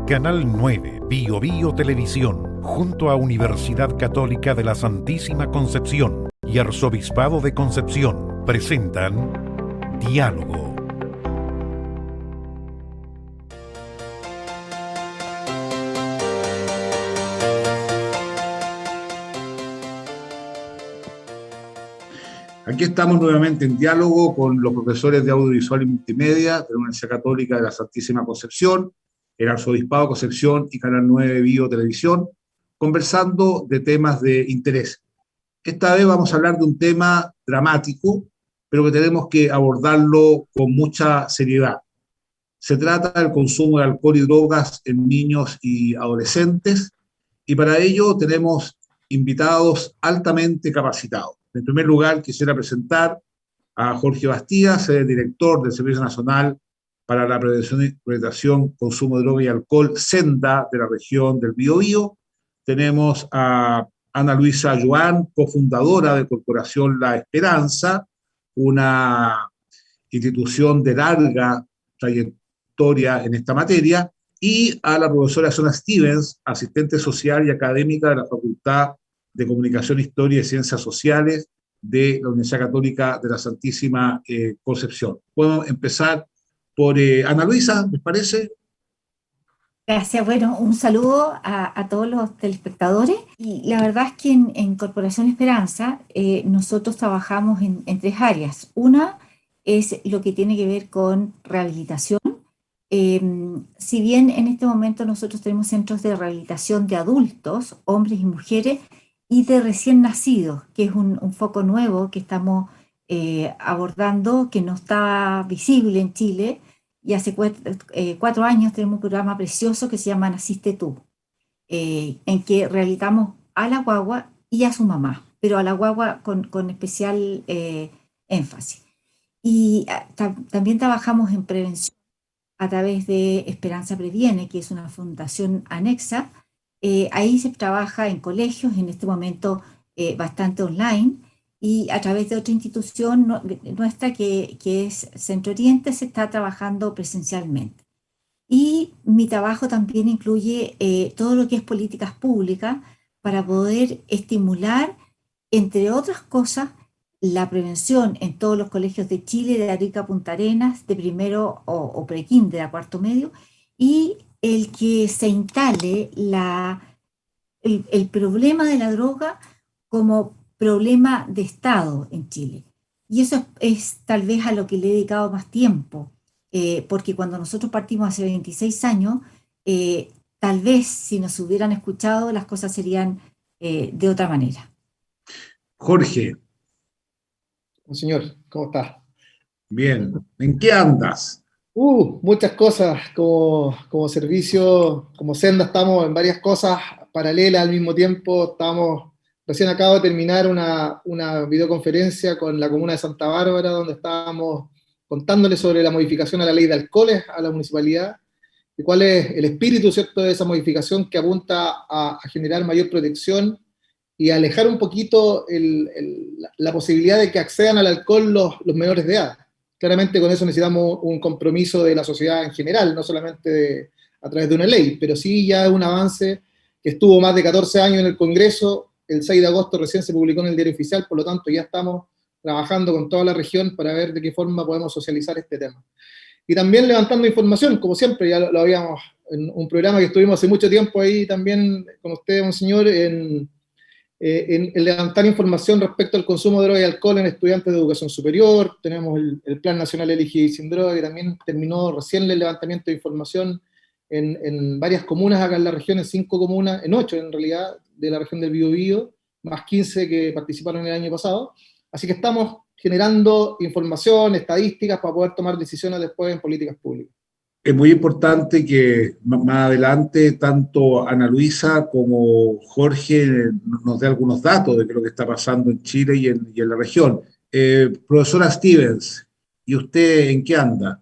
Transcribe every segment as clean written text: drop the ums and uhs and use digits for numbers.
Canal 9 Bio Bio Televisión, junto a Universidad Católica de la Santísima Concepción y Arzobispado de Concepción, presentan Diálogo. Aquí estamos nuevamente en diálogo con los profesores de Audiovisual y Multimedia de la Universidad Católica de la Santísima Concepción, el Arzobispado de Concepción y Canal 9 Bio Televisión, conversando de temas de interés. Esta vez vamos a hablar de un tema dramático, pero que tenemos que abordarlo con mucha seriedad. Se trata del consumo de alcohol y drogas en niños y adolescentes, y para ello tenemos invitados altamente capacitados. En primer lugar, quisiera presentar a Jorge Bastías, director del Servicio Nacional para la Prevención y Prevención, Consumo de Droga y Alcohol, SENDA, de la región del Biobío. Tenemos a Ana Luisa Joan, cofundadora de Corporación La Esperanza, una institución de larga trayectoria en esta materia, y a la profesora Sona Stevens, asistente social y académica de la Facultad de Comunicación, Historia y Ciencias Sociales de la Universidad Católica de la Santísima Concepción. Podemos empezar por Ana Luisa, ¿les parece? Gracias. Bueno, un saludo a todos los telespectadores. Y la verdad es que en Corporación Esperanza nosotros trabajamos en tres áreas. Una es lo que tiene que ver con rehabilitación. Si bien en este momento nosotros tenemos centros de rehabilitación de adultos, hombres y mujeres, y de recién nacidos, que es un foco nuevo que estamos abordando, que no está visible en Chile. Y hace 4 años tenemos un programa precioso que se llama Naciste Tú, en que rehabilitamos a la guagua y a su mamá, pero a la guagua con especial énfasis. Y también trabajamos en prevención a través de Esperanza Previene, que es una fundación anexa. Ahí se trabaja en colegios, en este momento bastante online, y a través de otra institución nuestra que es Centro Oriente se está trabajando presencialmente. Y mi trabajo también incluye todo lo que es políticas públicas para poder estimular, entre otras cosas, la prevención en todos los colegios de Chile, de Arica a Punta Arenas, de primero o prekinder a cuarto medio, y el que se instale el problema de la droga como problema de Estado en Chile. Y eso es tal vez a lo que le he dedicado más tiempo, porque cuando nosotros partimos hace 26 años, tal vez si nos hubieran escuchado las cosas serían de otra manera. Jorge. Señor, ¿cómo está? Bien. ¿En qué andas? Muchas cosas. Como servicio, como Senda, estamos en varias cosas paralelas al mismo tiempo. Recién acabo de terminar una videoconferencia con la comuna de Santa Bárbara, donde estábamos contándole sobre la modificación a la ley de alcoholes a la municipalidad, y cuál es el espíritu, ¿cierto?, de esa modificación que apunta a generar mayor protección y a alejar un poquito la posibilidad de que accedan al alcohol los menores de edad. Claramente con eso necesitamos un compromiso de la sociedad en general, no solamente a través de una ley, pero sí ya es un avance que estuvo más de 14 años en el Congreso. El 6 de agosto recién se publicó en el Diario Oficial, por lo tanto ya estamos trabajando con toda la región para ver de qué forma podemos socializar este tema. Y también levantando información, como siempre, ya lo habíamos en un programa que estuvimos hace mucho tiempo ahí también con usted, monseñor, en levantar información respecto al consumo de droga y alcohol en estudiantes de educación superior. Tenemos el Plan Nacional Elegir Sin Droga, que también terminó recién el levantamiento de información en varias comunas acá en la región, en 5 comunas, en 8 en realidad, de la región del Biobío, más 15 que participaron el año pasado. Así que estamos generando información, estadísticas, para poder tomar decisiones después en políticas públicas. Es muy importante que más adelante tanto Ana Luisa como Jorge nos dé algunos datos de lo que está pasando en Chile y en la región. Profesora Stevens, ¿y usted en qué anda?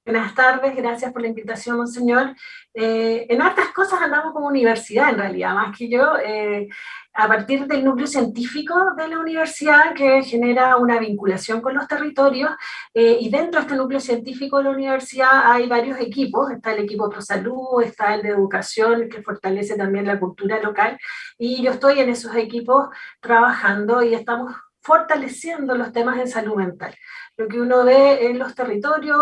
Buenas tardes, gracias por la invitación, monseñor. En hartas cosas andamos como universidad, en realidad, más que yo, a partir del núcleo científico de la universidad, que genera una vinculación con los territorios, y dentro de este núcleo científico de la universidad hay varios equipos. Está el equipo ProSalud, está el de educación, que fortalece también la cultura local, y yo estoy en esos equipos trabajando y estamos fortaleciendo los temas en salud mental. Lo que uno ve en los territorios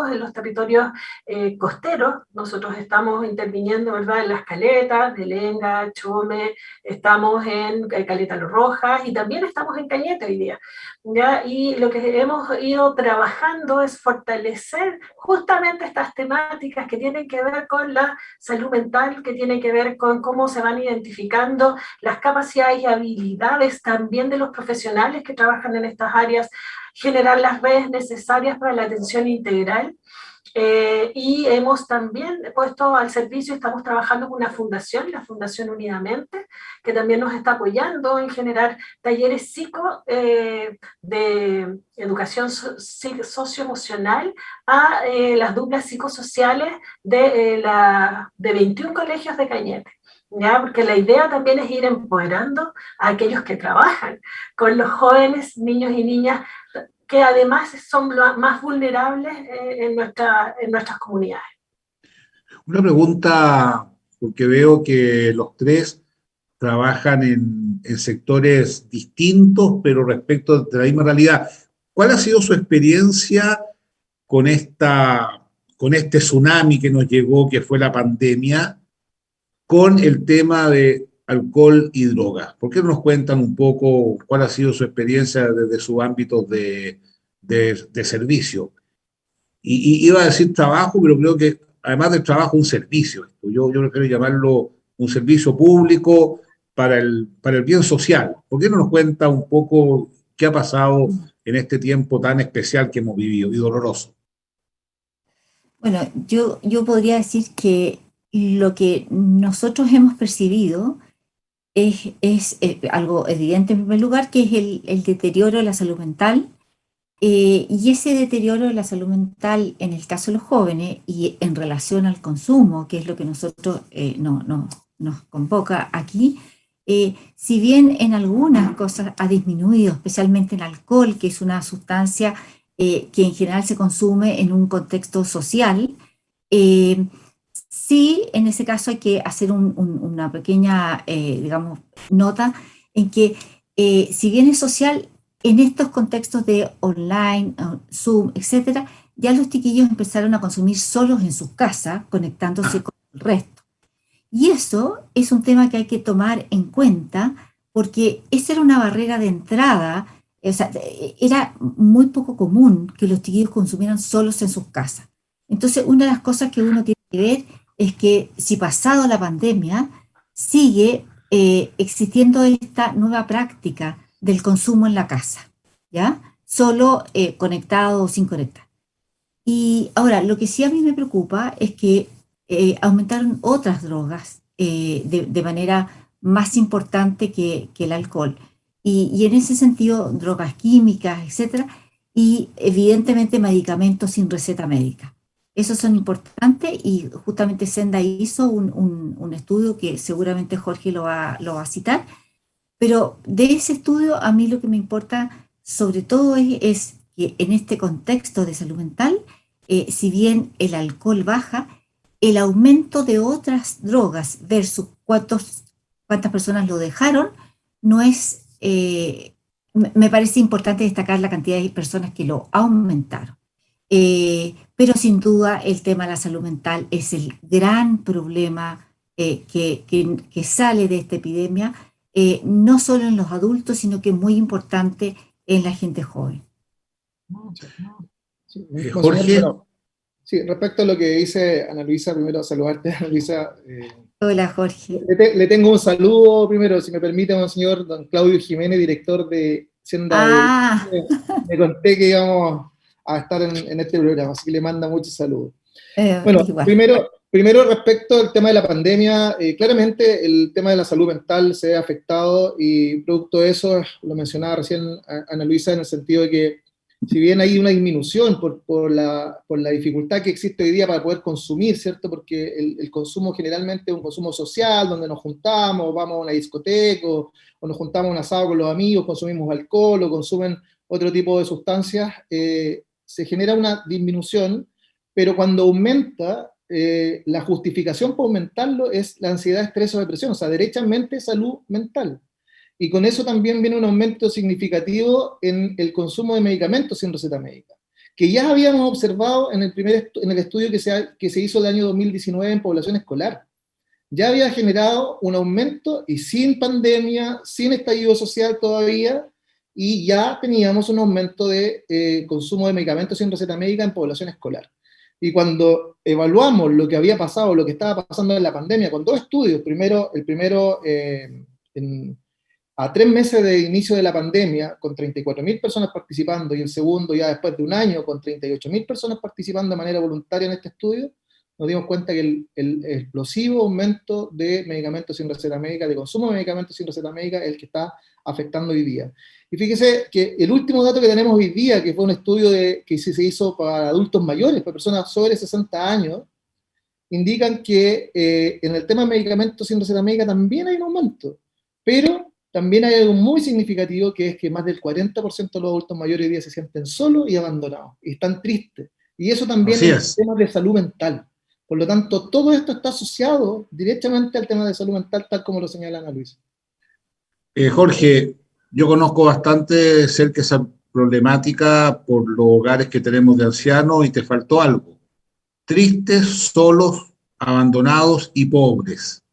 costeros, nosotros estamos interviniendo, ¿verdad?, en las caletas de Lenga, Chome, estamos en Caleta Los Rojas y también estamos en Cañete hoy día, ¿ya? Y lo que hemos ido trabajando es fortalecer justamente estas temáticas que tienen que ver con la salud mental, que tienen que ver con cómo se van identificando las capacidades y habilidades también de los profesionales que trabajan en estas áreas, generar las redes necesarias para la atención integral. Y hemos también puesto al servicio, estamos trabajando con una fundación, la Fundación Unidamente, que también nos está apoyando en generar talleres de educación socioemocional a las duplas psicosociales de 21 colegios de Cañete. ¿Ya? Porque la idea también es ir empoderando a aquellos que trabajan con los jóvenes, niños y niñas, que además son más vulnerables en nuestras comunidades. Una pregunta, porque veo que los tres trabajan en sectores distintos, pero respecto de la misma realidad. ¿Cuál ha sido su experiencia con con este tsunami que nos llegó, que fue la pandemia, con el tema de alcohol y drogas? ¿Por qué no nos cuentan un poco cuál ha sido su experiencia desde su ámbito de servicio? Y iba a decir trabajo, pero creo que además del trabajo, un servicio. Yo prefiero llamarlo un servicio público para el bien social. ¿Por qué no nos cuenta un poco qué ha pasado en este tiempo tan especial que hemos vivido y doloroso? Bueno, yo podría decir que lo que nosotros hemos percibido es algo evidente en primer lugar, que es el deterioro de la salud mental. Y ese deterioro de la salud mental en el caso de los jóvenes y en relación al consumo, que es lo que nosotros nos convoca aquí, si bien en algunas cosas ha disminuido, especialmente en alcohol, que es una sustancia que en general se consume en un contexto social, eh, sí, en ese caso hay que hacer una pequeña, digamos, nota en que si bien es social, en estos contextos de online, Zoom, etcétera, ya los chiquillos empezaron a consumir solos en sus casas, conectándose con el resto. Y eso es un tema que hay que tomar en cuenta, porque esa era una barrera de entrada. O sea, era muy poco común que los chiquillos consumieran solos en sus casas. Entonces, una de las cosas que uno tiene que ver es que si pasado la pandemia, sigue existiendo esta nueva práctica del consumo en la casa, ¿ya? Solo conectado o sin conectar. Y ahora, lo que sí a mí me preocupa es que aumentaron otras drogas de manera más importante que el alcohol. Y en ese sentido, drogas químicas, etcétera, y evidentemente medicamentos sin receta médica. Esos son importantes y justamente Senda hizo un estudio que seguramente Jorge lo va a citar, pero de ese estudio a mí lo que me importa sobre todo es que en este contexto de salud mental, si bien el alcohol baja, el aumento de otras drogas versus cuántas personas lo dejaron, no es, me parece importante destacar la cantidad de personas que lo aumentaron. Pero sin duda el tema de la salud mental es el gran problema que sale de esta epidemia, no solo en los adultos, sino que es muy importante en la gente joven. Sí, Jorge. bueno, sí, respecto a lo que dice Ana Luisa, primero saludarte, Ana Luisa. Hola, Jorge. Le tengo un saludo primero, si me permite, monseñor, don Claudio Jiménez, director de Senda. Me conté que íbamos a estar en este programa, así que le manda muchos saludos. Bueno, primero respecto al tema de la pandemia, claramente el tema de la salud mental se ha afectado y producto de eso, lo mencionaba recién Ana Luisa, en el sentido de que si bien hay una disminución por la dificultad que existe hoy día para poder consumir, ¿cierto? Porque el consumo generalmente es un consumo social, donde nos juntamos, vamos a una discoteca, o nos juntamos a un asado con los amigos, consumimos alcohol, o consumen otro tipo de sustancias, se genera una disminución, pero cuando aumenta, la justificación para aumentarlo es la ansiedad, estrés o depresión, o sea, derechamente salud mental. Y con eso también viene un aumento significativo en el consumo de medicamentos sin receta médica, que ya habíamos observado en el estudio que se hizo el año 2019 en población escolar. Ya había generado un aumento, y sin pandemia, sin estallido social todavía, y ya teníamos un aumento de consumo de medicamentos sin receta médica en población escolar. Y cuando evaluamos lo que había pasado, lo que estaba pasando en la pandemia, con dos estudios, el primero a 3 meses de inicio de la pandemia, con 34.000 personas participando, y el segundo ya después de un año, con 38.000 personas participando de manera voluntaria en este estudio, nos dimos cuenta que el explosivo aumento de medicamentos sin receta médica, de consumo de medicamentos sin receta médica, es el que está afectando hoy día. Y fíjese que el último dato que tenemos hoy día, que fue un estudio que se hizo para adultos mayores, para personas sobre 60 años, indican que en el tema de medicamentos sin receta médica también hay un aumento, pero también hay algo muy significativo, que es que más del 40% de los adultos mayores hoy día se sienten solos y abandonados, y están tristes. Y eso también es un tema de salud mental. Por lo tanto, todo esto está asociado directamente al tema de salud mental, tal como lo señala Ana Luisa. Jorge, yo conozco bastante cerca esa problemática por los hogares que tenemos de ancianos, y te faltó algo. Tristes, solos, abandonados y pobres.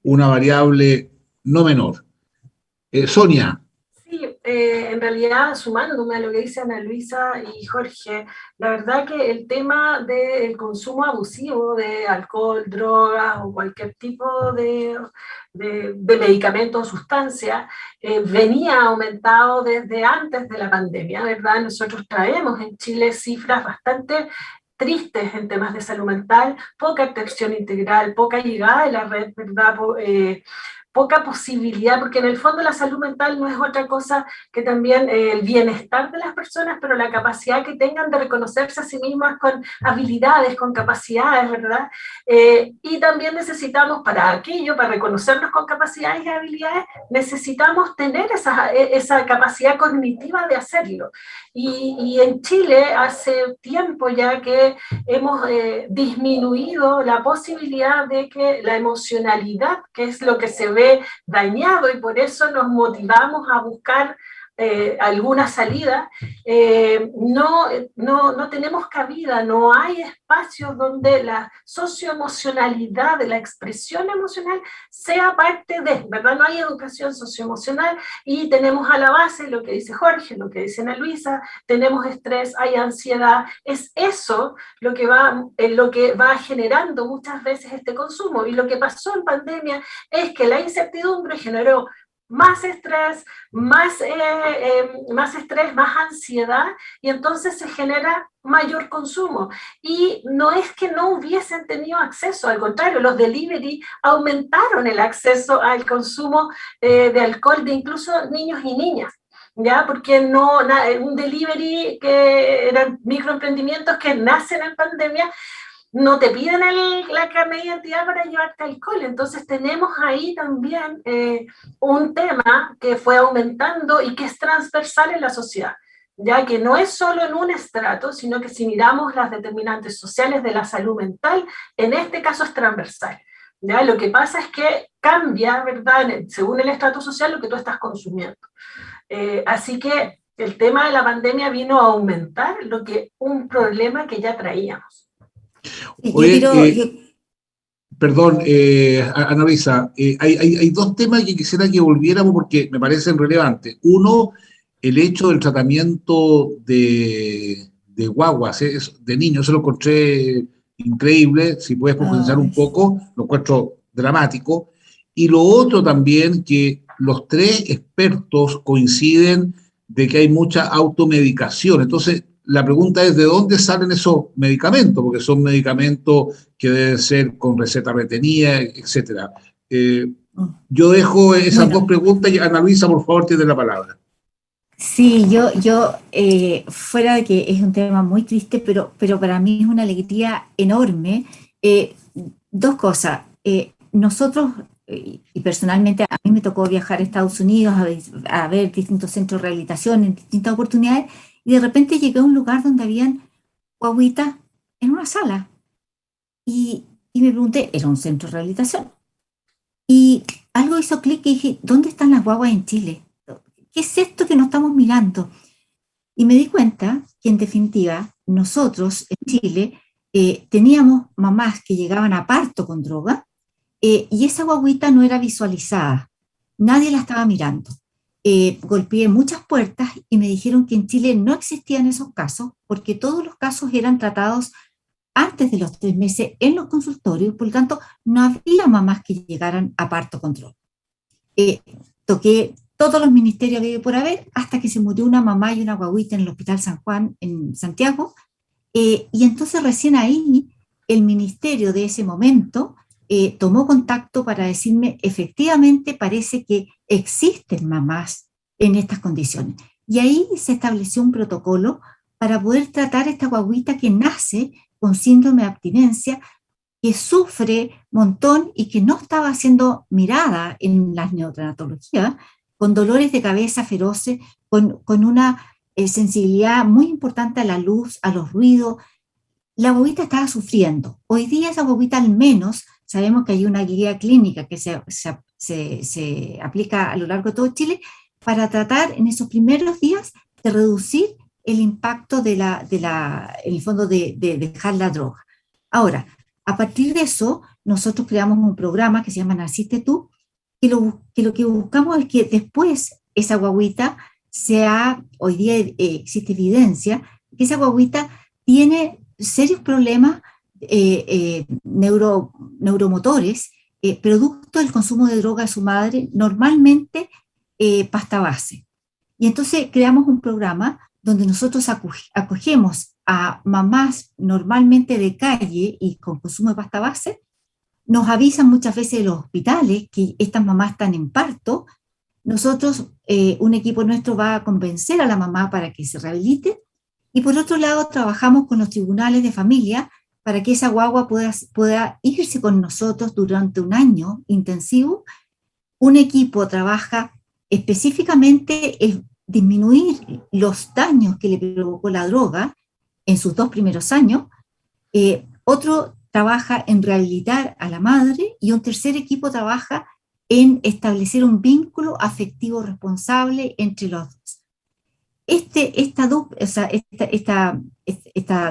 Una variable no menor. Sonia. Sí, en realidad, sumándome a lo que dice Ana Luisa y Jorge, la verdad que el tema del consumo abusivo de alcohol, drogas o cualquier tipo de medicamentos o sustancias venía aumentado desde antes de la pandemia, ¿verdad? Nosotros traemos en Chile cifras bastante tristes en temas de salud mental, poca atención integral, poca llegada de la red, ¿verdad? Poca posibilidad, porque en el fondo la salud mental no es otra cosa que también el bienestar de las personas, pero la capacidad que tengan de reconocerse a sí mismas con habilidades, con capacidades, ¿verdad? Y también necesitamos para aquello, para reconocernos con capacidades y habilidades, necesitamos tener esa capacidad cognitiva de hacerlo. Y en Chile hace tiempo ya que hemos disminuido la posibilidad de que la emocionalidad, que es lo que se ve dañado, y por eso nos motivamos a buscar alguna salida, no tenemos cabida, no hay espacios donde la socioemocionalidad, la expresión emocional sea parte de, ¿verdad? No hay educación socioemocional, y tenemos a la base lo que dice Jorge, lo que dice Ana Luisa, tenemos estrés, hay ansiedad, es eso lo que va generando muchas veces este consumo. Y lo que pasó en pandemia es que la incertidumbre generó más estrés, más ansiedad, y entonces se genera mayor consumo. Y no es que no hubiesen tenido acceso, al contrario, los delivery aumentaron el acceso al consumo de alcohol de incluso niños y niñas. ¿Ya? Porque un delivery que eran microemprendimientos que nacen en pandemia, no te piden la carnet de identidad para llevarte alcohol. Entonces tenemos ahí también un tema que fue aumentando y que es transversal en la sociedad, ya que no es solo en un estrato, sino que si miramos las determinantes sociales de la salud mental, en este caso es transversal. ¿Ya? Lo que pasa es que cambia, ¿verdad?, según el estrato social, lo que tú estás consumiendo. Así que el tema de la pandemia vino a aumentar un problema que ya traíamos. Oye, perdón, Ana Luisa, hay dos temas que quisiera que volviéramos porque me parecen relevantes. Uno, el hecho del tratamiento de guaguas, de niños, eso lo encontré increíble. Si puedes profundizar un poco, lo encuentro dramático. Y lo otro también, que los tres expertos coinciden de que hay mucha automedicación. Entonces, la pregunta es, ¿de dónde salen esos medicamentos? Porque son medicamentos que deben ser con receta retenida, etcétera. Yo dejo esas dos preguntas y Ana Luisa, por favor, tiene la palabra. Sí, fuera de que es un tema muy triste, pero para mí es una alegría enorme. eh, Dos cosas. Nosotros, y personalmente a mí me tocó viajar a Estados Unidos a ver distintos centros de rehabilitación en distintas oportunidades, y de repente llegué a un lugar donde habían guaguitas en una sala. Y me pregunté, ¿era un centro de rehabilitación? Y algo hizo clic y dije, ¿dónde están las guaguas en Chile? ¿Qué es esto que no estamos mirando? Y me di cuenta que en definitiva nosotros en Chile teníamos mamás que llegaban a parto con droga, y esa guaguita no era visualizada, nadie la estaba mirando. Golpeé muchas puertas y me dijeron que en Chile no existían esos casos porque todos los casos eran tratados antes de los 3 meses en los consultorios, por lo tanto no había mamás que llegaran a parto con droga. eh, Toqué todos los ministerios que por haber, hasta que se murió una mamá y una guaguita en el Hospital San Juan, en Santiago, y entonces recién ahí el ministerio de ese momento tomó contacto para decirme, efectivamente parece que existen mamás en estas condiciones. Y ahí se estableció un protocolo para poder tratar a esta guaguita que nace con síndrome de abstinencia, que sufre un montón y que no estaba siendo mirada en las neonatologías, con dolores de cabeza feroces, con una sensibilidad muy importante a la luz, a los ruidos. La guaguita estaba sufriendo. Hoy día esa guaguita al menos, sabemos que hay una guía clínica que se aplica a lo largo de todo Chile para tratar en esos primeros días de reducir el impacto en el fondo de dejar la droga. Ahora, a partir de eso, nosotros creamos un programa que se llama Naciste Tú, que lo que buscamos es que después esa guaguita hoy día existe evidencia, que esa guaguita tiene serios problemas neuromotores, producto del consumo de droga de su madre, normalmente pasta base. Y entonces creamos un programa donde nosotros acogemos a mamás normalmente de calle y con consumo de pasta base. Nos avisan muchas veces de los hospitales que estas mamás están en parto. Nosotros, un equipo nuestro va a convencer a la mamá para que se rehabilite, y por otro lado trabajamos con los tribunales de familia para que esa guagua pueda irse con nosotros durante un año intensivo. Un equipo trabaja específicamente en disminuir los daños que le provocó la droga en sus 2 primeros años. Otro trabaja en rehabilitar a la madre, y un tercer equipo trabaja en establecer un vínculo afectivo responsable entre los dos. Esta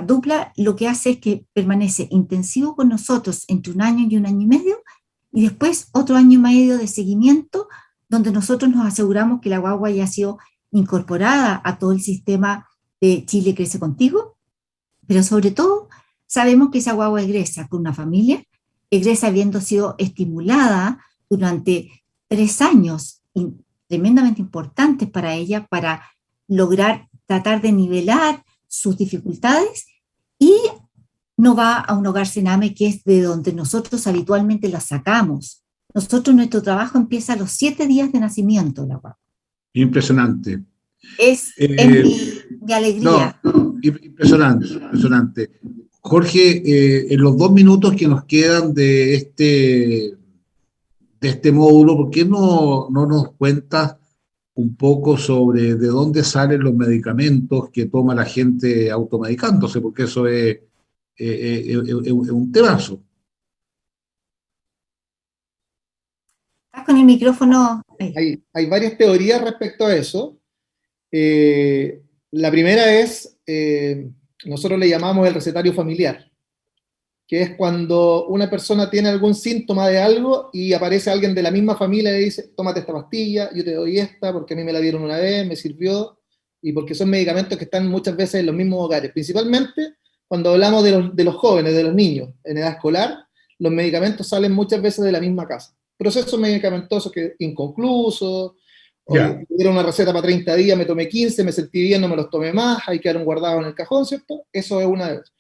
dupla lo que hace es que permanece intensivo con nosotros entre un año y un año y medio, y después otro año y medio de seguimiento, donde nosotros nos aseguramos que la guagua ya ha sido incorporada a todo el sistema de Chile Crece Contigo, pero sobre todo sabemos que esa guagua egresa con una familia, egresa habiendo sido estimulada durante 3 años tremendamente importantes para ella, para lograr tratar de nivelar sus dificultades, y no va a un hogar Sename, que es de donde nosotros habitualmente la sacamos. Nuestro trabajo empieza a los 7 días de nacimiento de la guagua. Impresionante. Es mi alegría. No, impresionante. Jorge, en los 2 minutos que nos quedan de este módulo, ¿por qué no nos cuentas un poco sobre de dónde salen los medicamentos que toma la gente automedicándose? Porque eso es un temazo. ¿Estás con el micrófono? Hay varias teorías respecto a eso. La primera es, nosotros le llamamos el recetario familiar, que es cuando una persona tiene algún síntoma de algo y aparece alguien de la misma familia y dice, tómate esta pastilla, yo te doy esta porque a mí me la dieron una vez, me sirvió, y porque son medicamentos que están muchas veces en los mismos hogares. Principalmente cuando hablamos de los jóvenes, de los niños en edad escolar, los medicamentos salen muchas veces de la misma casa. Procesos medicamentosos inconclusos, Yeah. Dieron una receta para 30 días, me tomé 15, me sentí bien, no me los tomé más, ahí quedaron guardados en el cajón, ¿cierto? Eso es una de ellas.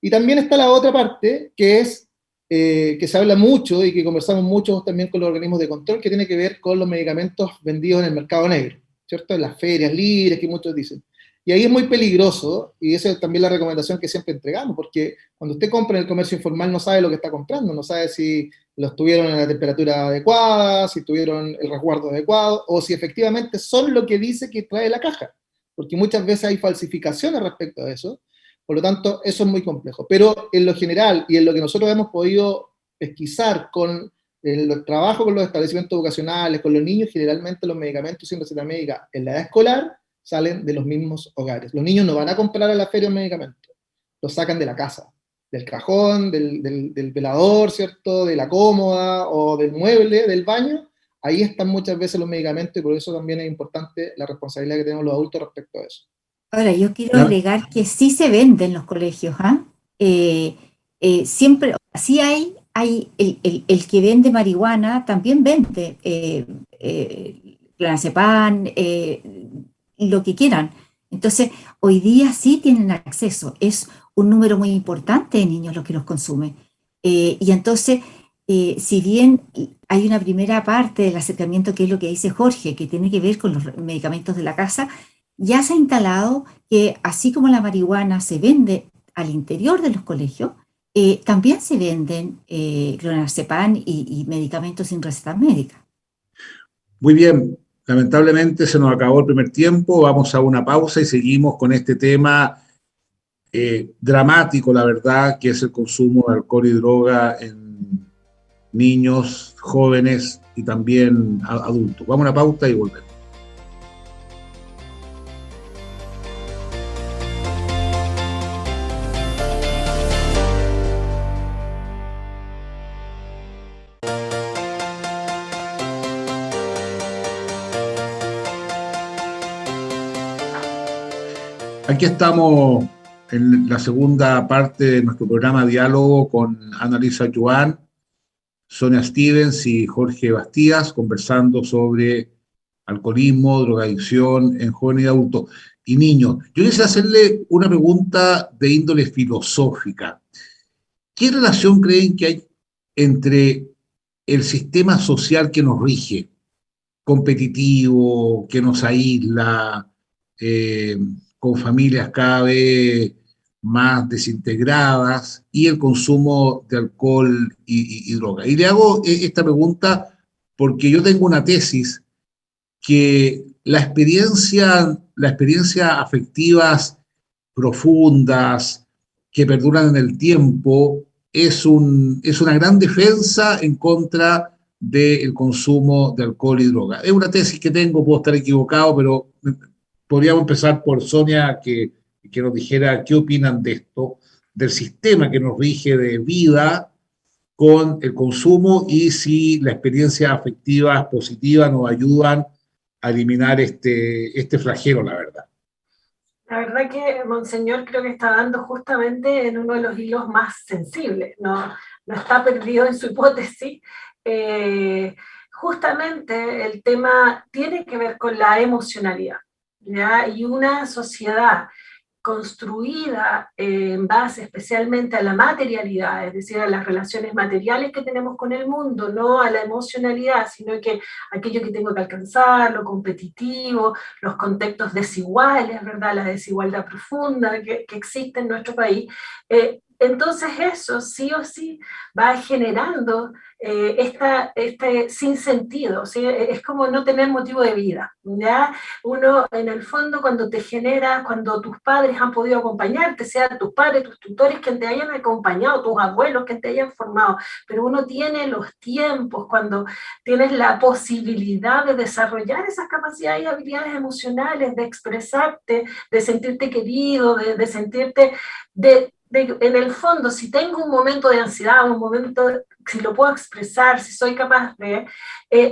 Y también está la otra parte, que es, que se habla mucho y que conversamos mucho también con los organismos de control, que tiene que ver con los medicamentos vendidos en el mercado negro, ¿cierto? En las ferias libres que muchos dicen. Y ahí es muy peligroso, y esa es también la recomendación que siempre entregamos, porque cuando usted compra en el comercio informal no sabe lo que está comprando, no sabe si los tuvieron en la temperatura adecuada, si tuvieron el resguardo adecuado, o si efectivamente son lo que dice que trae la caja, porque muchas veces hay falsificaciones respecto a eso, por lo tanto, eso es muy complejo. Pero en lo general, y en lo que nosotros hemos podido pesquisar con el trabajo con los establecimientos educacionales, con los niños, generalmente los medicamentos sin receta médica en la edad escolar salen de los mismos hogares. Los niños no van a comprar a la feria un medicamento, los sacan de la casa, del cajón, del velador, ¿cierto? De la cómoda o del mueble, del baño. Ahí están muchas veces los medicamentos y por eso también es importante la responsabilidad que tenemos los adultos respecto a eso. Ahora, yo quiero agregar que sí se vende en los colegios, ¿ah? Siempre, sí hay el que vende marihuana, también vende clonazepam, lo que quieran. Entonces, hoy día sí tienen acceso. Es un número muy importante de niños los que los consumen. Y entonces, si bien hay una primera parte del acercamiento, que es lo que dice Jorge, que tiene que ver con los medicamentos de la casa, ya se ha instalado que así como la marihuana se vende al interior de los colegios, también se venden clonazepam y medicamentos sin receta médica. Muy bien, lamentablemente se nos acabó el primer tiempo, vamos a una pausa y seguimos con este tema dramático, la verdad, que es el consumo de alcohol y droga en niños, jóvenes y también adultos. Vamos a una pausa y volvemos. Aquí estamos en la segunda parte de nuestro programa Diálogo con Annalisa Joan, Sonia Stevens y Jorge Bastías, conversando sobre alcoholismo, drogadicción en jóvenes y adultos y niños. Yo quisiera hacerle una pregunta de índole filosófica. ¿Qué relación creen que hay entre el sistema social que nos rige, competitivo, que nos aísla, eh, con familias cada vez más desintegradas y el consumo de alcohol y droga? Y le hago esta pregunta porque yo tengo una tesis que la experiencia afectivas profundas que perduran en el tiempo es una gran defensa en contra del consumo de alcohol y droga. Es una tesis que tengo, puedo estar equivocado, pero podríamos empezar por Sonia, que nos dijera qué opinan de esto, del sistema que nos rige de vida con el consumo y si las experiencias afectivas positivas nos ayudan a eliminar este flagelo, la verdad. La verdad que Monseñor creo que está dando justamente en uno de los hilos más sensibles, no está perdido en su hipótesis. Justamente el tema tiene que ver con la emocionalidad, ¿ya? Y una sociedad construida en base especialmente a la materialidad, es decir, a las relaciones materiales que tenemos con el mundo, no a la emocionalidad, sino que aquello que tengo que alcanzar, lo competitivo, los contextos desiguales, ¿verdad? La desigualdad profunda que existe en nuestro país. Entonces eso sí o sí va generando este sinsentido, ¿sí? Es como no tener motivo de vida, ¿ya? Uno, en el fondo, cuando te genera, cuando tus padres han podido acompañarte, sea tus padres, tus tutores que te hayan acompañado, tus abuelos que te hayan formado, pero uno tiene los tiempos, cuando tienes la posibilidad de desarrollar esas capacidades y habilidades emocionales, de expresarte, de sentirte querido, de sentirte, en el fondo, si tengo un momento de ansiedad, un momento, si lo puedo expresar, si soy capaz de,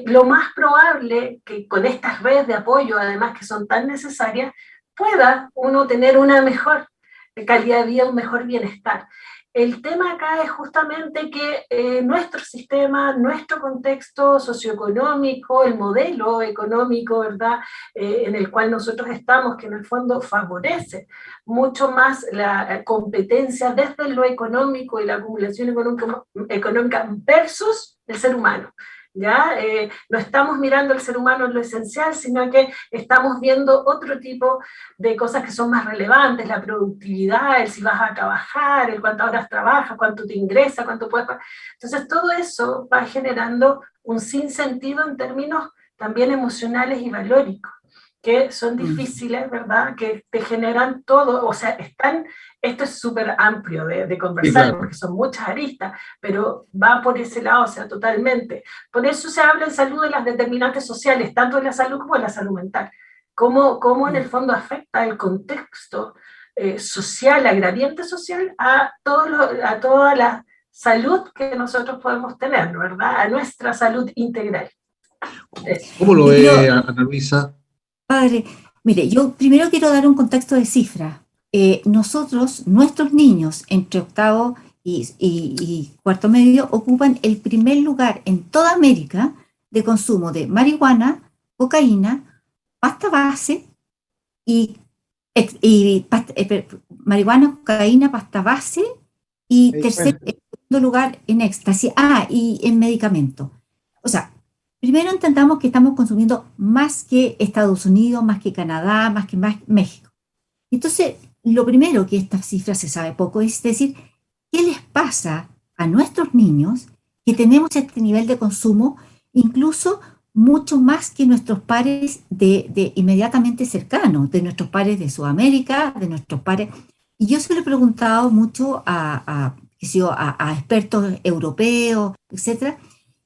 lo más probable que con estas redes de apoyo, además que son tan necesarias, pueda uno tener una mejor calidad de vida, un mejor bienestar. El tema acá es justamente que nuestro sistema, nuestro contexto socioeconómico, el modelo económico, ¿verdad?, en el cual nosotros estamos, que en el fondo favorece mucho más la competencia desde lo económico y la acumulación económica versus el ser humano. ¿ya? No estamos mirando al ser humano en lo esencial, sino que estamos viendo otro tipo de cosas que son más relevantes, la productividad, el si vas a trabajar, el cuántas horas trabajas, cuánto te ingresa, cuánto puedes pagar. Entonces todo eso va generando un sinsentido en términos también emocionales y valóricos, que son difíciles, ¿verdad? Que te generan todo, o sea, esto es súper amplio de conversar, sí, claro, porque son muchas aristas, pero va por ese lado, o sea, totalmente. Por eso se habla en salud de las determinantes sociales, tanto en la salud como en la salud mental. Cómo en el fondo afecta el contexto social, la gradiente social, a toda la salud que nosotros podemos tener, ¿verdad? A nuestra salud integral. ¿Cómo lo ve, Ana Luisa? Padre, mire, yo primero quiero dar un contexto de cifra. Nuestros niños entre octavo y cuarto medio ocupan el primer lugar en toda América de consumo de marihuana, cocaína, pasta base marihuana, cocaína, pasta base y segundo lugar en éxtasis, y en medicamento. O sea, primero entendamos que estamos consumiendo más que Estados Unidos, más que Canadá, más que México. Entonces, lo primero que esta cifra se sabe poco es decir, ¿qué les pasa a nuestros niños que tenemos este nivel de consumo, incluso mucho más que nuestros pares de inmediatamente cercanos, de nuestros pares de Sudamérica, de nuestros pares? Y yo se lo he preguntado mucho a expertos europeos, etcétera,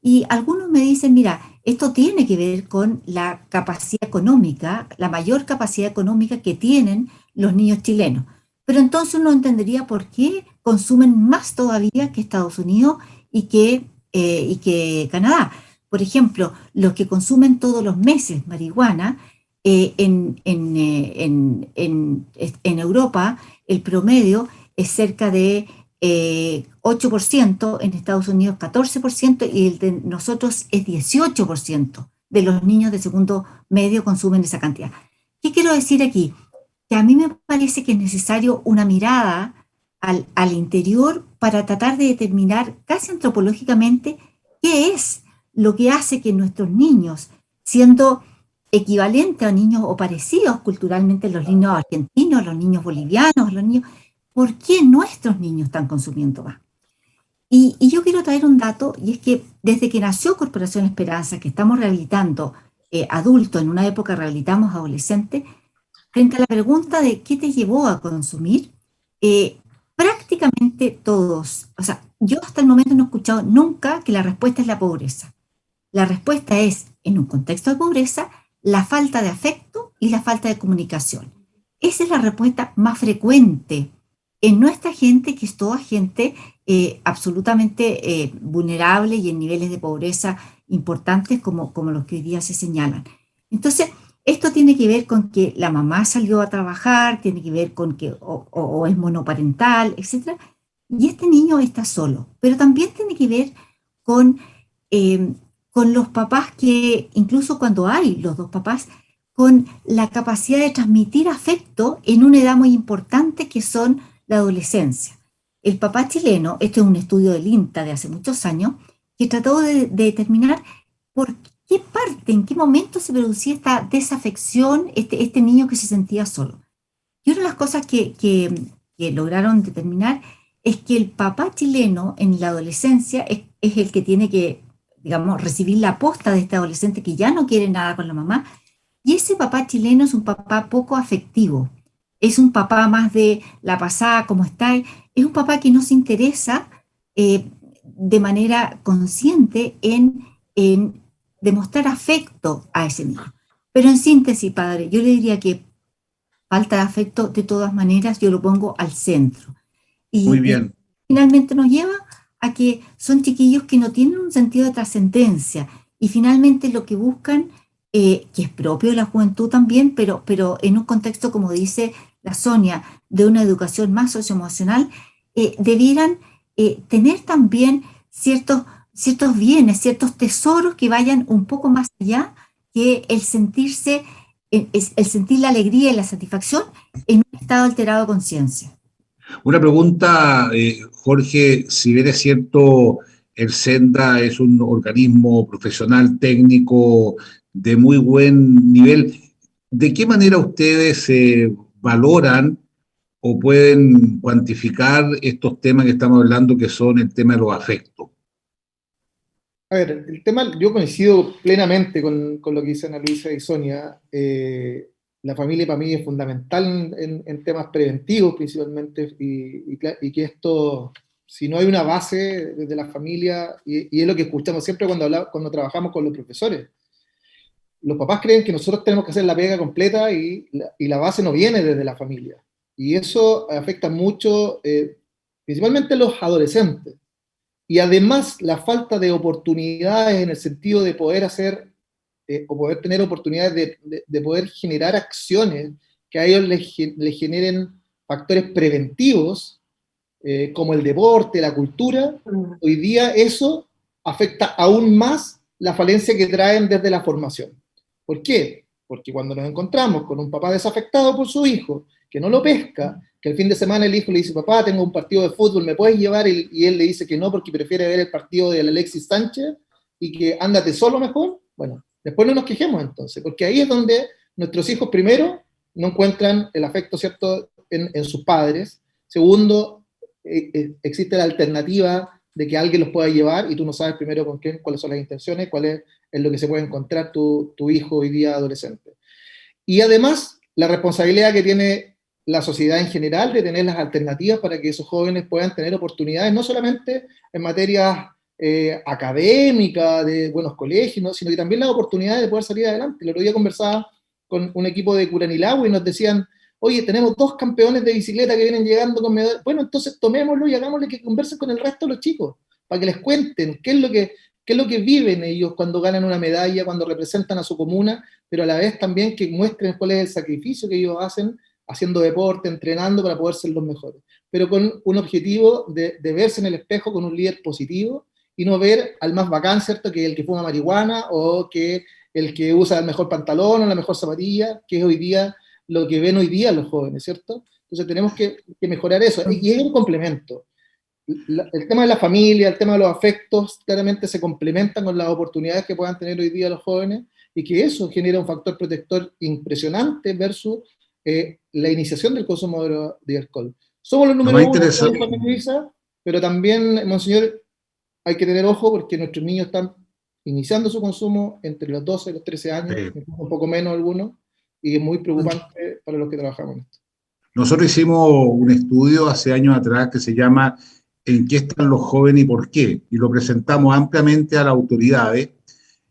y algunos me dicen, mira, esto tiene que ver con la capacidad económica, la mayor capacidad económica que tienen los niños chilenos. Pero entonces uno entendería por qué consumen más todavía que Estados Unidos y que Canadá. Por ejemplo, los que consumen todos los meses marihuana, en Europa el promedio es cerca de 8%, en Estados Unidos 14%, y el de nosotros es 18% de los niños de segundo medio consumen esa cantidad. ¿Qué quiero decir aquí? Que a mí me parece que es necesario una mirada al interior para tratar de determinar casi antropológicamente qué es lo que hace que nuestros niños, siendo equivalentes a niños o parecidos culturalmente los niños argentinos, los niños bolivianos, los niños, ¿por qué nuestros niños están consumiendo más? Y yo quiero traer un dato, y es que desde que nació Corporación Esperanza, que estamos rehabilitando adultos, en una época rehabilitamos adolescentes, frente a la pregunta de qué te llevó a consumir, prácticamente todos, o sea, yo hasta el momento no he escuchado nunca que la respuesta es la pobreza. La respuesta es, en un contexto de pobreza, la falta de afecto y la falta de comunicación. Esa es la respuesta más frecuente en nuestra gente, que es toda gente absolutamente vulnerable y en niveles de pobreza importantes como los que hoy día se señalan. Entonces, esto tiene que ver con que la mamá salió a trabajar, tiene que ver con que o es monoparental, etc. Y este niño está solo, pero también tiene que ver con los papás que, incluso cuando hay los dos papás, con la capacidad de transmitir afecto en una edad muy importante que son la adolescencia. El papá chileno, este es un estudio del INTA de hace muchos años, que trató de determinar por qué parte, en qué momento se producía esta desafección, este niño que se sentía solo. Y una de las cosas que lograron determinar es que el papá chileno en la adolescencia es el que tiene que, digamos, recibir la posta de este adolescente que ya no quiere nada con la mamá. Y ese papá chileno es un papá poco afectivo, es un papá más de la pasada, ¿cómo está? Es un papá que no se interesa de manera consciente en demostrar afecto a ese niño. Pero en síntesis, padre, yo le diría que falta de afecto, de todas maneras, yo lo pongo al centro. Muy bien. Y finalmente nos lleva a que son chiquillos que no tienen un sentido de trascendencia y finalmente lo que buscan, que es propio de la juventud también, pero en un contexto, como dice la Sonia, de una educación más socioemocional, debieran tener también ciertos bienes, ciertos tesoros que vayan un poco más allá que el sentir la alegría y la satisfacción en un estado alterado de conciencia. Una pregunta, Jorge, si bien es cierto, el Senda es un organismo profesional técnico de muy buen nivel. ¿De qué manera ustedes valoran o pueden cuantificar estos temas que estamos hablando, que son el tema de los afectos? A ver, el tema, yo coincido plenamente con lo que dicen Ana Luisa y Sonia. La familia para mí es fundamental en temas preventivos principalmente, y que esto, si no hay una base desde la familia, y es lo que escuchamos siempre cuando trabajamos con los profesores, los papás creen que nosotros tenemos que hacer la pega completa y la base no viene desde la familia. Y eso afecta mucho, principalmente a los adolescentes. Y además la falta de oportunidades en el sentido de poder hacer, o poder tener oportunidades de poder generar acciones que a ellos les generen factores preventivos, como el deporte, la cultura. Hoy día eso afecta aún más la falencia que traen desde la formación. ¿Por qué? Porque cuando nos encontramos con un papá desafectado por su hijo, que no lo pesca, que el fin de semana el hijo le dice, papá, tengo un partido de fútbol, ¿me puedes llevar? Y él le dice que no, porque prefiere ver el partido de Alexis Sánchez, y que ándate solo mejor. Bueno, después no nos quejemos entonces, porque ahí es donde nuestros hijos, primero, no encuentran el afecto, ¿cierto?, en sus padres. Segundo, existe la alternativa de que alguien los pueda llevar y tú no sabes primero con quién, cuáles son las intenciones, cuál es lo que se puede encontrar tu hijo hoy día adolescente. Y además, la responsabilidad que tiene la sociedad en general de tener las alternativas para que esos jóvenes puedan tener oportunidades, no solamente en materias académicas, de buenos colegios, ¿no?, sino que también las oportunidades de poder salir adelante. El otro día conversaba con un equipo de Curanilahue y nos decían, oye, tenemos 2 campeones de bicicleta que vienen llegando con medallas. Bueno, entonces tomémoslo y hagámosle que conversen con el resto de los chicos, para que les cuenten qué es lo que viven ellos cuando ganan una medalla, cuando representan a su comuna, pero a la vez también que muestren cuál es el sacrificio que ellos hacen haciendo deporte, entrenando para poder ser los mejores. Pero con un objetivo de verse en el espejo con un líder positivo y no ver al más bacán, ¿cierto?, que el que fuma marihuana o que el que usa el mejor pantalón o la mejor zapatilla, que es hoy día lo que ven hoy día los jóvenes, ¿cierto? Entonces tenemos que mejorar eso, y es un complemento. El tema de la familia, el tema de los afectos, claramente se complementan con las oportunidades que puedan tener hoy día los jóvenes, y que eso genera un factor protector impresionante versus la iniciación del consumo de alcohol. Somos los número uno, pero también, monseñor, hay que tener ojo porque nuestros niños están iniciando su consumo entre los 12 y los 13 años, un poco menos algunos, y es muy preocupante para los que trabajamos en esto. Nosotros hicimos un estudio hace años atrás que se llama ¿En qué están los jóvenes y por qué? Y lo presentamos ampliamente a las autoridades.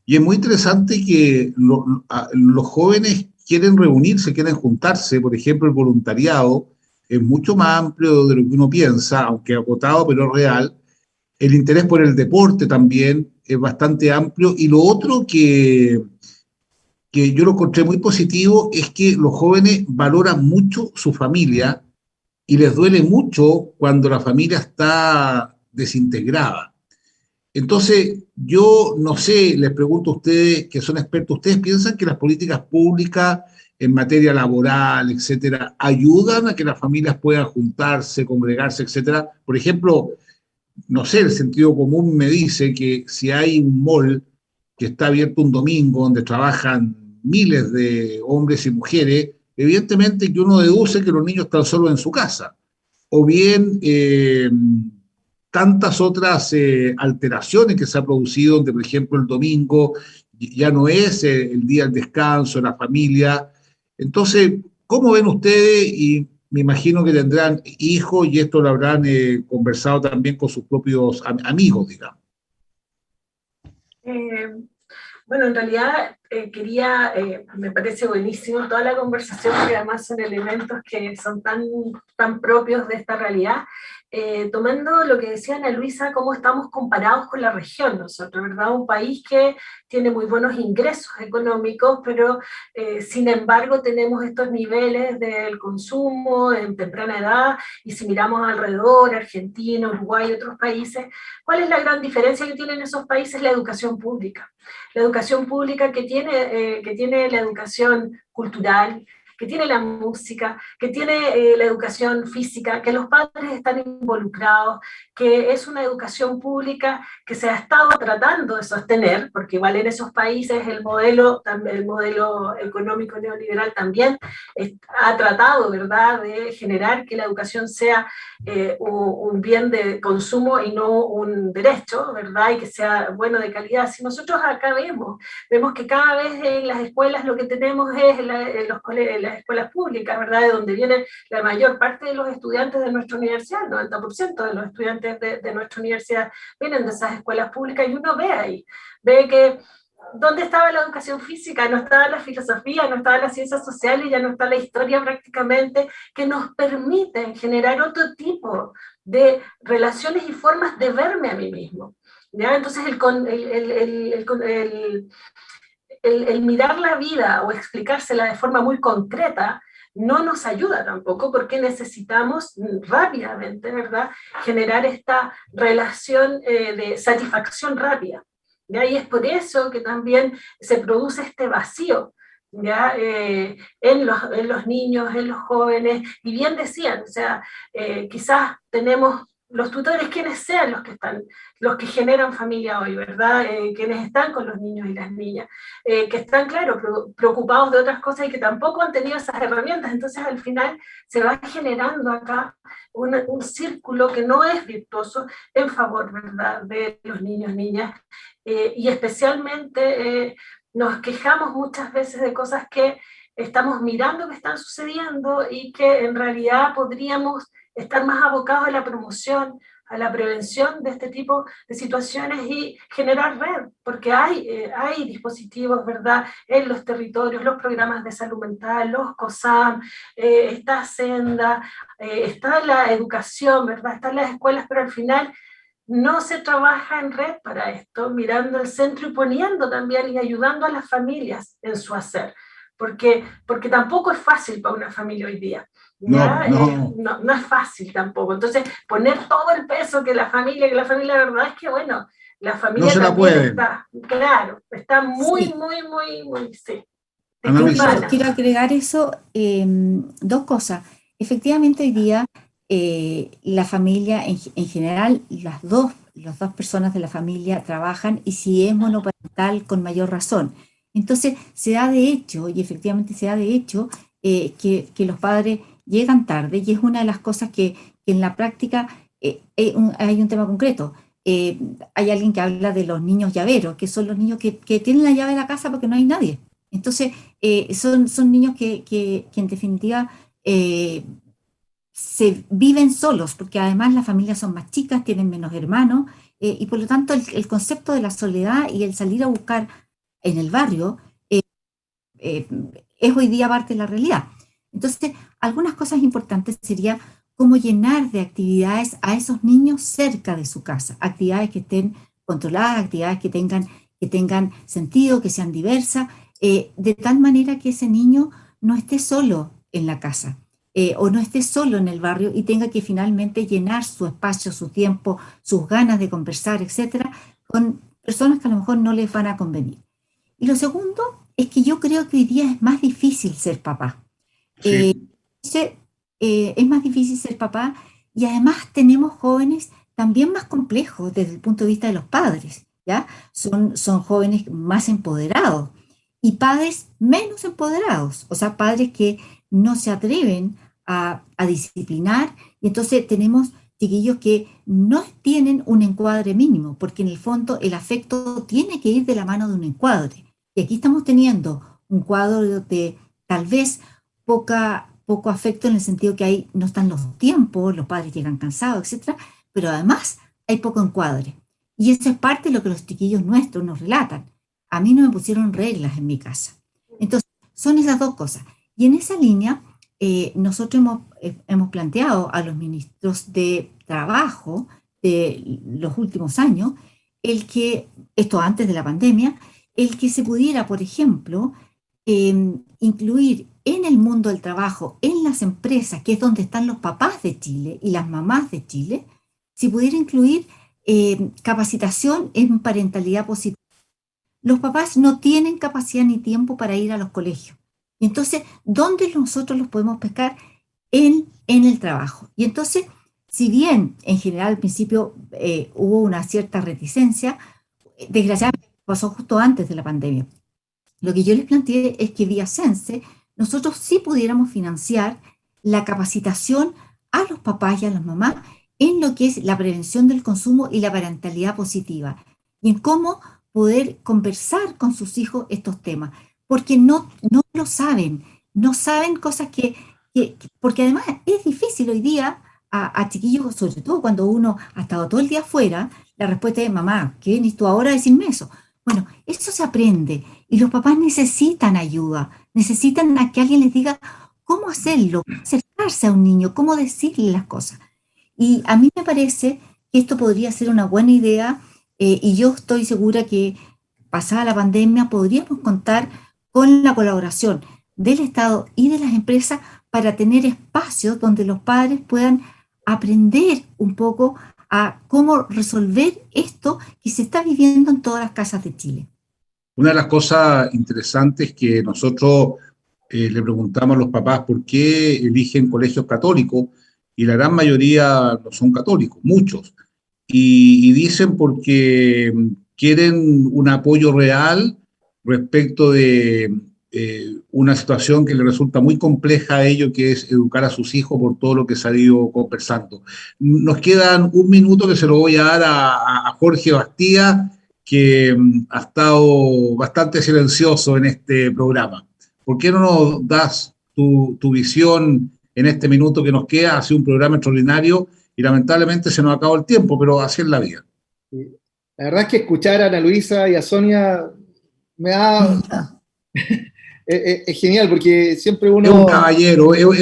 Y es muy interesante que los jóvenes quieren reunirse, quieren juntarse. Por ejemplo, el voluntariado es mucho más amplio de lo que uno piensa, aunque acotado, pero real. El interés por el deporte también es bastante amplio. Y lo otro que yo lo encontré muy positivo es que los jóvenes valoran mucho su familia y les duele mucho cuando la familia está desintegrada. Entonces, yo no sé, les pregunto a ustedes que son expertos, ¿ustedes piensan que las políticas públicas en materia laboral, etcétera, ayudan a que las familias puedan juntarse, congregarse, etcétera? Por ejemplo, no sé, el sentido común me dice que si hay un mall que está abierto un domingo donde trabajan miles de hombres y mujeres, evidentemente que uno deduce que los niños están solos en su casa. O bien tantas otras alteraciones que se ha producido, donde por ejemplo el domingo ya no es el día del descanso, la familia. Entonces, ¿cómo ven ustedes? Y me imagino que tendrán hijos y esto lo habrán conversado también con sus propios amigos, digamos. Bueno, en realidad me parece buenísimo toda la conversación, que además son elementos que son tan propios de esta realidad. Tomando lo que decía Ana Luisa, cómo estamos comparados con la región nosotros, ¿verdad? Un país que tiene muy buenos ingresos económicos, pero sin embargo tenemos estos niveles del consumo en temprana edad, y si miramos alrededor, Argentina, Uruguay y otros países, ¿cuál es la gran diferencia que tienen esos países? La educación pública. La educación pública que tiene la educación cultural, que tiene la música, que tiene la educación física, que los padres están involucrados, que es una educación pública que se ha estado tratando de sostener, porque igual en esos países el modelo económico neoliberal también ha tratado, ¿verdad?, de generar que la educación sea un bien de consumo y no un derecho, ¿verdad?, y que sea bueno, de calidad. Si nosotros acá vemos que cada vez en las escuelas lo que tenemos es en las escuelas públicas, ¿verdad?, de donde viene la mayor parte de los estudiantes de nuestra universidad, el 90% de los estudiantes de nuestra universidad vienen de esas escuelas públicas, y uno ve ahí, ve que ¿dónde estaba la educación física? No estaba la filosofía, no estaba las ciencias sociales, ya no está la historia prácticamente, que nos permiten generar otro tipo de relaciones y formas de verme a mí mismo. ¿Ya? Entonces el mirar la vida o explicársela de forma muy concreta no nos ayuda tampoco, porque necesitamos rápidamente, ¿verdad?, generar esta relación de satisfacción rápida. ¿Ya? Y es por eso que también se produce este vacío, ¿ya? En los niños, en los jóvenes, y bien decían, o sea, quizás tenemos los tutores, quienes sean los que generan familia hoy, ¿verdad? Quienes están con los niños y las niñas, que están, claro, preocupados de otras cosas y que tampoco han tenido esas herramientas. Entonces, al final, se va generando acá un círculo que no es virtuoso en favor, ¿verdad?, de los niños, niñas, y especialmente nos quejamos muchas veces de cosas que estamos mirando que están sucediendo y que en realidad podríamos estar más abocados a la promoción, a la prevención de este tipo de situaciones y generar red, porque hay dispositivos, ¿verdad?, en los territorios, los programas de salud mental, los COSAM, está Senda, está la educación, ¿verdad?, están las escuelas, pero al final no se trabaja en red para esto, mirando el centro y poniendo también y ayudando a las familias en su hacer, porque tampoco es fácil para una familia hoy día. ¿Ya? No es fácil tampoco. Entonces, poner todo el peso que la familia, la verdad es que, bueno, la familia no se la puede. Está, claro, está muy, Sí. muy, sí. Quiero agregar eso, dos cosas. Efectivamente, hoy día la familia, en general, las dos personas de la familia trabajan, y si es monoparental, con mayor razón. Entonces, se da de hecho, y efectivamente se da de hecho, que los padres llegan tarde, y es una de las cosas que en la práctica hay un tema concreto. Hay alguien que habla de los niños llaveros, que son los niños que tienen la llave de la casa porque no hay nadie. Entonces, son niños que en definitiva se viven solos, porque además las familias son más chicas, tienen menos hermanos, y por lo tanto el concepto de la soledad y el salir a buscar en el barrio es hoy día parte de la realidad. Entonces, algunas cosas importantes sería cómo llenar de actividades a esos niños cerca de su casa, actividades que estén controladas, actividades que tengan sentido, que sean diversas, de tal manera que ese niño no esté solo en la casa o no esté solo en el barrio y tenga que finalmente llenar su espacio, su tiempo, sus ganas de conversar, etcétera, con personas que a lo mejor no les van a convenir. Y lo segundo es que yo creo que hoy día es más difícil ser papá. Sí. Es más difícil ser papá, y además tenemos jóvenes también más complejos desde el punto de vista de los padres, ¿ya? Son jóvenes más empoderados y padres menos empoderados, o sea, padres que no se atreven a disciplinar, y entonces tenemos chiquillos que no tienen un encuadre mínimo, porque en el fondo el afecto tiene que ir de la mano de un encuadre. Y aquí estamos teniendo un cuadro de tal vez poco afecto, en el sentido que no están los tiempos, los padres llegan cansados, etcétera, pero además hay poco encuadre. Y eso es parte de lo que los chiquillos nuestros nos relatan. A mí no me pusieron reglas en mi casa. Entonces, son esas dos cosas. Y en esa línea, nosotros hemos planteado a los ministros de Trabajo de los últimos años, esto antes de la pandemia, el que se pudiera, por ejemplo, incluir en el mundo del trabajo, en las empresas, que es donde están los papás de Chile y las mamás de Chile, si pudiera incluir capacitación en parentalidad positiva. Los papás no tienen capacidad ni tiempo para ir a los colegios. Y entonces, ¿dónde nosotros los podemos pescar? En el trabajo. Y entonces Si bien en general al principio hubo una cierta reticencia, desgraciadamente pasó justo antes de la pandemia. Lo que yo les planteé es que vía Sense nosotros sí pudiéramos financiar la capacitación a los papás y a las mamás en lo que es la prevención del consumo y la parentalidad positiva, y en cómo poder conversar con sus hijos estos temas, porque no lo saben, no saben cosas porque además es difícil hoy día a chiquillos, sobre todo cuando uno ha estado todo el día afuera, la respuesta es: mamá, ¿qué venís tú ahora a decirme eso? Bueno, eso se aprende y los papás necesitan ayuda, necesitan a que alguien les diga cómo hacerlo, cómo acercarse a un niño, cómo decirle las cosas. Y a mí me parece que esto podría ser una buena idea, y yo estoy segura que pasada la pandemia podríamos contar con la colaboración del Estado y de las empresas para tener espacios donde los padres puedan aprender un poco a cómo resolver esto que se está viviendo en todas las casas de Chile. Una de las cosas interesantes es que nosotros le preguntamos a los papás por qué eligen colegios católicos, y la gran mayoría no son católicos, muchos. Y dicen porque quieren un apoyo real respecto de una situación que les resulta muy compleja a ellos, que es educar a sus hijos por todo lo que se ha ido conversando. Nos quedan un minuto que se lo voy a dar a Jorge Bastía, que ha estado bastante silencioso en este programa. ¿Por qué no nos das tu visión en este minuto que nos queda? Ha sido un programa extraordinario y lamentablemente se nos acabó el tiempo, pero así es la vida. La verdad es que escuchar a Ana Luisa y a Sonia me da... es genial, porque siempre uno... Es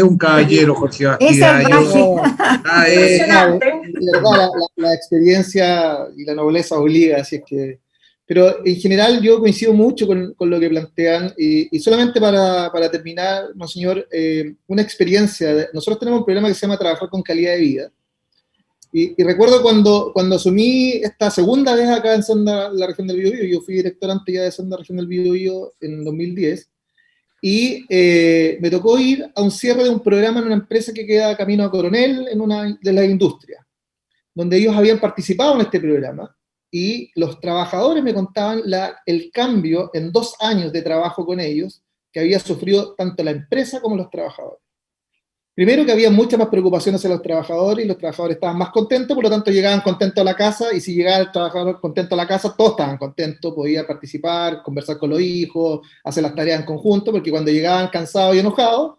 un caballero, Jorge Bastía. La experiencia y la nobleza obliga, así es que... Pero en general yo coincido mucho con lo que plantean, y solamente para terminar, monseñor, una experiencia. Nosotros tenemos un programa que se llama Trabajar con Calidad de Vida, y recuerdo cuando asumí esta segunda vez acá en Sonda, la región del Biobío. Yo fui director antes ya de Sonda, región del Biobío, en 2010, y me tocó ir a un cierre de un programa en una empresa que queda camino a Coronel, en una de las industrias, donde ellos habían participado en este programa, y los trabajadores me contaban el cambio en 2 años de trabajo con ellos que había sufrido tanto la empresa como los trabajadores. Primero, que había muchas más preocupaciones hacia los trabajadores, y los trabajadores estaban más contentos, por lo tanto llegaban contentos a la casa, y si llegaba el trabajador contento a la casa, todos estaban contentos, podían participar, conversar con los hijos, hacer las tareas en conjunto, porque cuando llegaban cansados y enojados,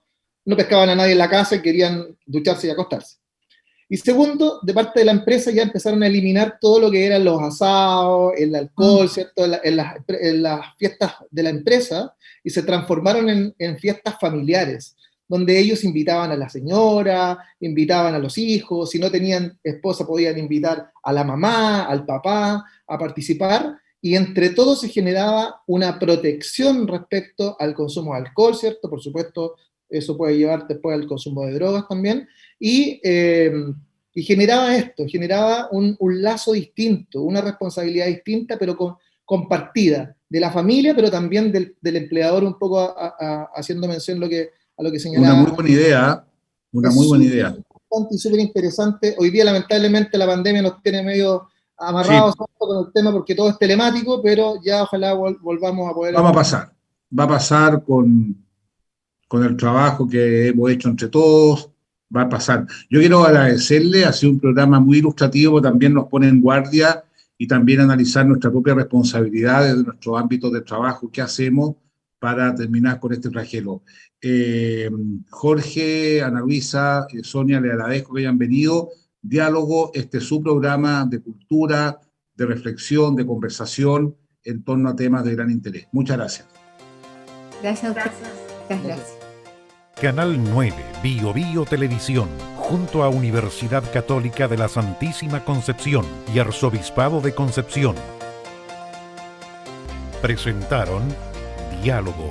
no pescaban a nadie en la casa y querían ducharse y acostarse. Y segundo, de parte de la empresa ya empezaron a eliminar todo lo que eran los asados, el alcohol, ¿cierto? En las fiestas de la empresa, y se transformaron en fiestas familiares, donde ellos invitaban a la señora, invitaban a los hijos, si no tenían esposa podían invitar a la mamá, al papá, a participar, y entre todos se generaba una protección respecto al consumo de alcohol, ¿cierto? Por supuesto, eso puede llevar después al consumo de drogas también, y generaba un lazo distinto, una responsabilidad distinta, pero compartida, de la familia, pero también del empleador, un poco haciendo mención a lo que señalaba. Una muy buena idea, muy buena idea. Y súper interesante. Hoy día, lamentablemente, la pandemia nos tiene medio amarrados con el tema, porque todo es telemático, pero ya ojalá volvamos a poder... Va a pasar con el trabajo que hemos hecho entre todos, va a pasar. Yo quiero agradecerle, ha sido un programa muy ilustrativo, también nos pone en guardia, y también analizar nuestra propia responsabilidad desde nuestro ámbito de trabajo, qué hacemos para terminar con este flagelo. Jorge, Ana Luisa, Sonia, le agradezco que hayan venido. Diálogo, este es su programa de cultura, de reflexión, de conversación en torno a temas de gran interés. Muchas gracias. Gracias a ustedes. Muchas gracias. Canal 9, Biobío Televisión, junto a Universidad Católica de la Santísima Concepción y Arzobispado de Concepción, presentaron Diálogo.